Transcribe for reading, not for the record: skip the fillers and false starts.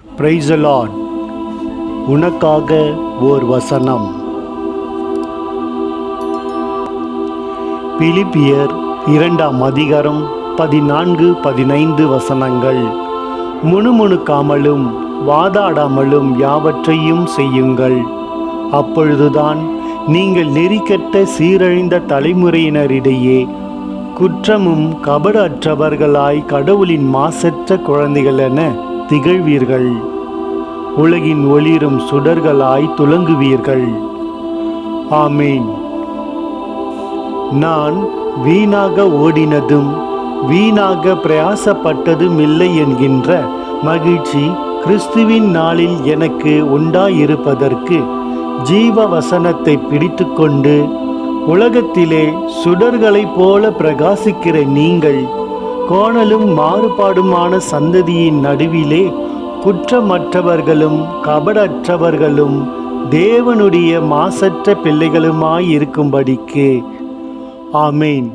Praise the Lord. உனக்காக ஓர் வசனம். பிலிப்பியர் 2 14-15 வசனங்கள். முணுமுணுக்காமலும் வாதாடாமலும் யாவற்றையும் செய்யுங்கள். அப்பொழுதுதான் நீங்கள் நெறிக்கெட்ட சீரழிந்த தலைமுறையினரிடையே குற்றமும் கபடு அற்றவர்களாய் கடவுளின் மாசற்ற குழந்தைகளென திகழ்வீர்கள். உலகின் ஒளிரும் சுடர்களாய் துலங்குவீர்கள். ஆமீன். நான் வீணாக ஓடினதும் வீணாக பிரயாசப்பட்டதும் இல்லை என்கின்ற மகிழ்ச்சி கிறிஸ்துவின் நாளில் எனக்கு உண்டாயிருப்பதற்கு ஜீவ வசனத்தை பிடித்து கொண்டு உலகத்திலே சுடர்களைப் போல பிரகாசிக்கிற நீங்கள் கோணலும் மாறுபாடுமான சந்ததியின் நடுவிலே குற்றமற்றவர்களும் கபடற்றவர்களும் தேவனுடைய மாசற்ற பிள்ளைகளுமாயிருக்கும்படிக்கு. ஆமேன்.